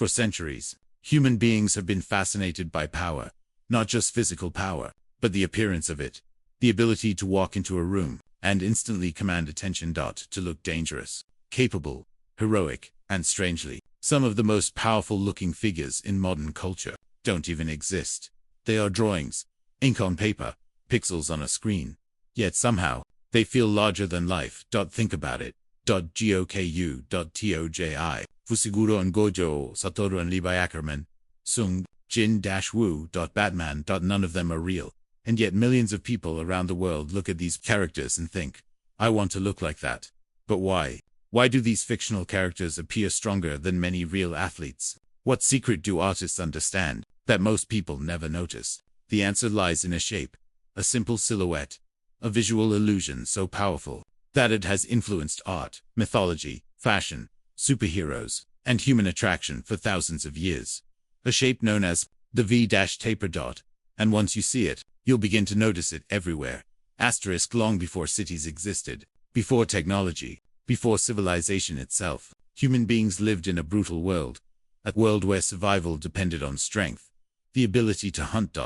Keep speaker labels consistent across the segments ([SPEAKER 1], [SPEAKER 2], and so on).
[SPEAKER 1] For centuries, human beings have been fascinated by power, not just physical power, but the appearance of it, the ability to walk into a room and instantly command attention. To look dangerous, capable, heroic, and strangely, some of the most powerful-looking figures in modern culture don't even exist. They are drawings, ink on paper, pixels on a screen. Yet somehow, they feel larger than life. Think about it. Goku, Toji Fushiguro and Gojo, Satoru and Levi Ackerman, Sung Jin-Woo, Batman. None of them are real. And yet millions of people around the world look at these characters and think, I want to look like that. But why? Why do these fictional characters appear stronger than many real athletes? What secret do artists understand that most people never notice? The answer lies in a shape, a simple silhouette, a visual illusion so powerful that it has influenced art, mythology, fashion, superheroes, and human attraction for thousands of years. A shape known as the V-taper. And once you see it, you'll begin to notice it everywhere. Asterisk long before cities existed, before technology, before civilization itself, human beings lived in a brutal world, a world where survival depended on strength, the ability to hunt.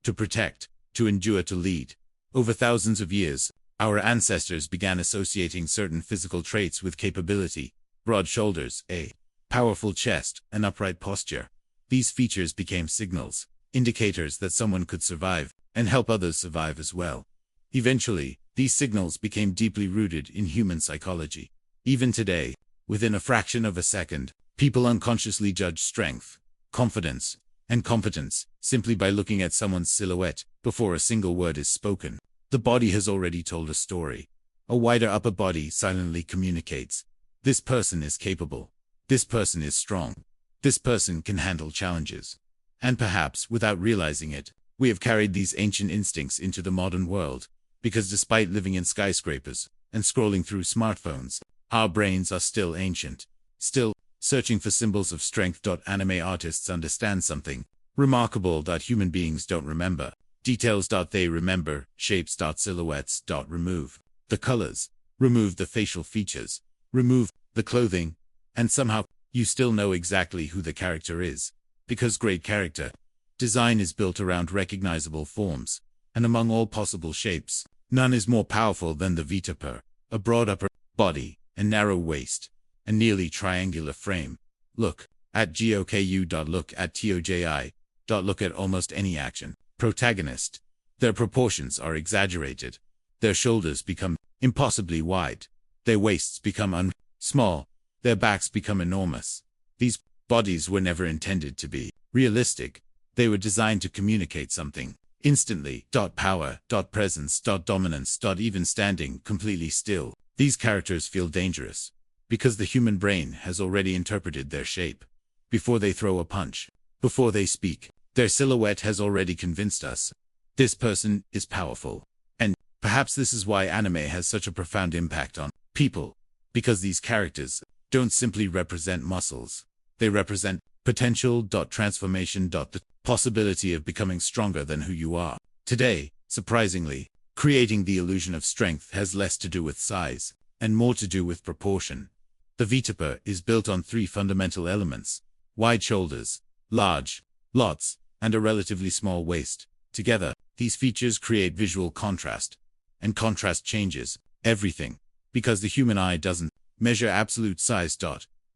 [SPEAKER 1] To protect, to endure, to lead. Over thousands of years, our ancestors began associating certain physical traits with capability: broad shoulders, a powerful chest, an upright posture. These features became signals, indicators that someone could survive and help others survive as well. Eventually, these signals became deeply rooted in human psychology. Even today, within a fraction of a second, people unconsciously judge strength, confidence, and competence simply by looking at someone's silhouette before a single word is spoken. The body has already told a story. A wider upper body silently communicates. This person is capable. This person is strong. This person can handle challenges. And perhaps, without realizing it, we have carried these ancient instincts into the modern world, because despite living in skyscrapers and scrolling through smartphones, our brains are still ancient, still searching for symbols of strength. Anime artists understand something remarkable that human beings don't remember. Details. They remember shapes. Silhouettes. Remove the colors, remove the facial features, remove the clothing, and somehow you still know exactly who the character is. Because great character design is built around recognizable forms, and among all possible shapes, none is more powerful than the V-taper, a broad upper body, a narrow waist, a nearly triangular frame. Look at Goku. Look at Toji. Look at almost any action protagonist. Their proportions are exaggerated. Their shoulders become impossibly wide. Their waists become small. Their backs become enormous. These bodies were never intended to be realistic. They were designed to communicate something instantly. Power, presence, dominance. Even standing completely still, these characters feel dangerous, because the human brain has already interpreted their shape. Before they throw a punch, before they speak, their silhouette has already convinced us. This person is powerful. And perhaps this is why anime has such a profound impact on people, because these characters don't simply represent muscles. They represent potential. Transformation. The possibility of becoming stronger than who you are. Today, surprisingly, creating the illusion of strength has less to do with size and more to do with proportion. The V-taper is built on three fundamental elements: wide shoulders, large lots, and a relatively small waist. Together, these features create visual contrast, and contrast changes everything, because the human eye doesn't measure absolute size.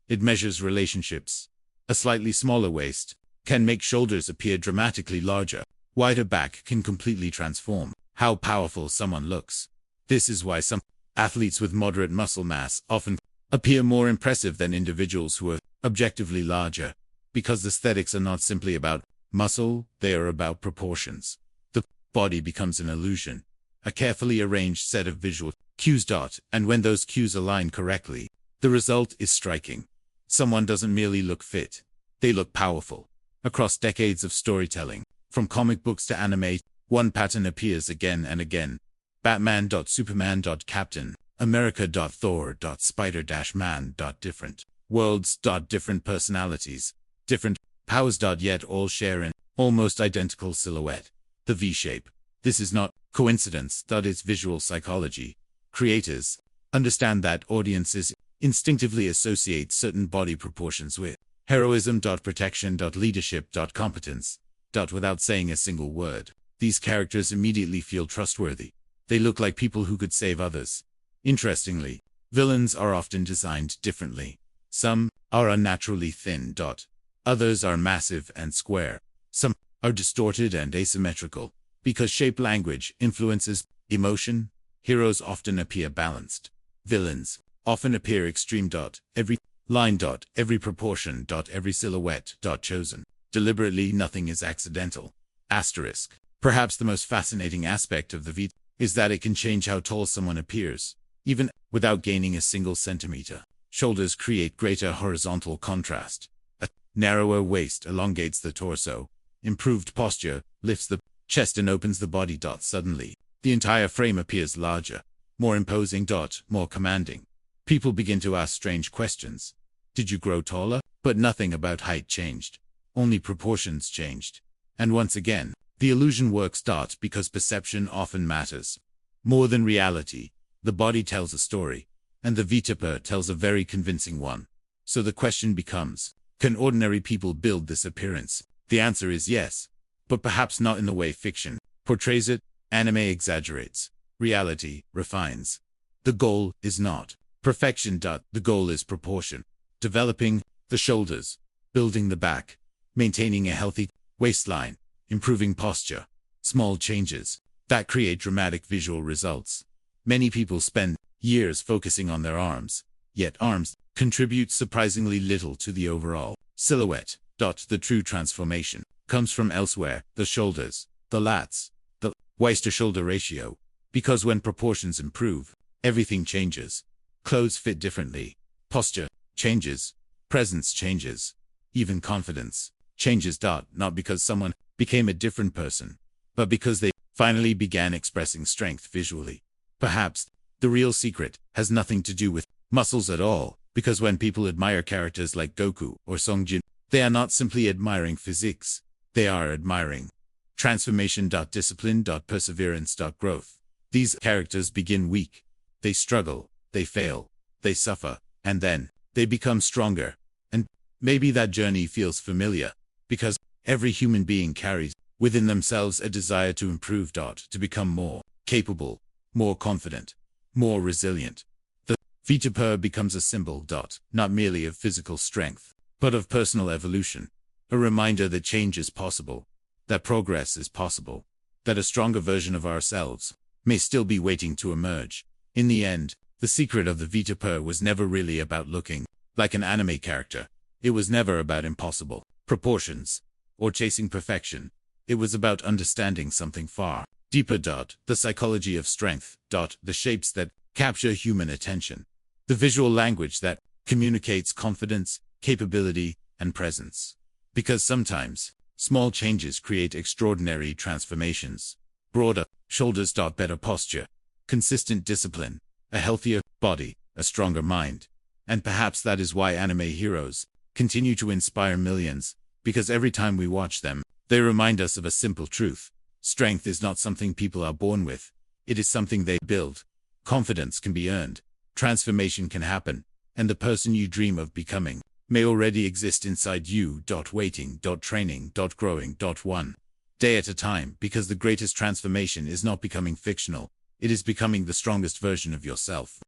[SPEAKER 1] It measures relationships. A slightly smaller waist can make shoulders appear dramatically larger. Wider back can completely transform how powerful someone looks. This is why some athletes with moderate muscle mass often appear more impressive than individuals who are objectively larger, because aesthetics are not simply about muscle, they are about proportions. The body becomes an illusion, a carefully arranged set of visual cues. And when those cues align correctly, the result is striking. Someone doesn't merely look fit, they look powerful. Across decades of storytelling, from comic books to anime, one pattern appears again and again. Batman. Superman. Captain America. Thor. Spider-Man. Different worlds. Different personalities, different powers. Yet all share an almost identical silhouette: the V-shape. This is not coincidence. It's visual psychology. Creators understand that audiences instinctively associate certain body proportions with heroism. Protection. Leadership. Competence. Without saying a single word. These characters immediately feel trustworthy. They look like people who could save others. Interestingly, villains are often designed differently. Some are unnaturally thin. Others are massive and square. Some are distorted and asymmetrical. Because shape language influences emotion, heroes often appear balanced. Villains often appear extreme. Every line. Every proportion. Every silhouette. Chosen. Deliberately, nothing is accidental. Asterisk. Perhaps the most fascinating aspect of the Vita is that it can change how tall someone appears, even without gaining a single centimeter. Shoulders create greater horizontal contrast. A narrower waist elongates the torso. Improved posture lifts the chest and opens the body. Suddenly, the entire frame appears larger, more imposing. More commanding. People begin to ask strange questions. Did you grow taller? But nothing about height changed. Only proportions changed. And once again, the illusion works. Because perception often matters more than reality. The body tells a story, and the Vita tells a very convincing one. So the question becomes, can ordinary people build this appearance? The answer is yes, but perhaps not in the way fiction portrays it. Anime exaggerates. Reality refines. The goal is not perfection. The goal is proportion. Developing the shoulders, building the back, maintaining a healthy waistline, improving posture. Small changes that create dramatic visual results. Many people spend years focusing on their arms, yet arms contribute surprisingly little to the overall silhouette. The true transformation comes from elsewhere: the shoulders, the lats, the waist-to-shoulder ratio. Because when proportions improve, everything changes. Clothes fit differently. Posture changes. Presence changes. Even confidence changes. Not because someone became a different person, but because they finally began expressing strength visually. Perhaps the real secret has nothing to do with muscles at all, because when people admire characters like Goku or Sung Jin, they are not simply admiring physiques, they are admiring transformation. Discipline. Perseverance. Growth. These characters begin weak. They struggle, they fail, they suffer, and then they become stronger. And maybe that journey feels familiar, because every human being carries within themselves a desire to improve. To become more capable, more confident, more resilient. The Vita becomes a symbol. Not merely of physical strength, but of personal evolution. A reminder that change is possible, that progress is possible, that a stronger version of ourselves may still be waiting to emerge. In the end, the secret of the Vita was never really about looking like an anime character. It was never about impossible proportions or chasing perfection. It was about understanding something far deeper. The psychology of strength. The shapes that capture human attention. The visual language that communicates confidence, capability, and presence. Because sometimes, small changes create extraordinary transformations. Broader shoulders. Better posture, consistent discipline, a healthier body, a stronger mind. And perhaps that is why anime heroes continue to inspire millions, because every time we watch them, they remind us of a simple truth. Strength is not something people are born with. It is something they build. Confidence can be earned. Transformation can happen. And the person you dream of becoming may already exist inside you. Waiting. Training. Growing. One day at a time, because the greatest transformation is not becoming fictional. It is becoming the strongest version of yourself.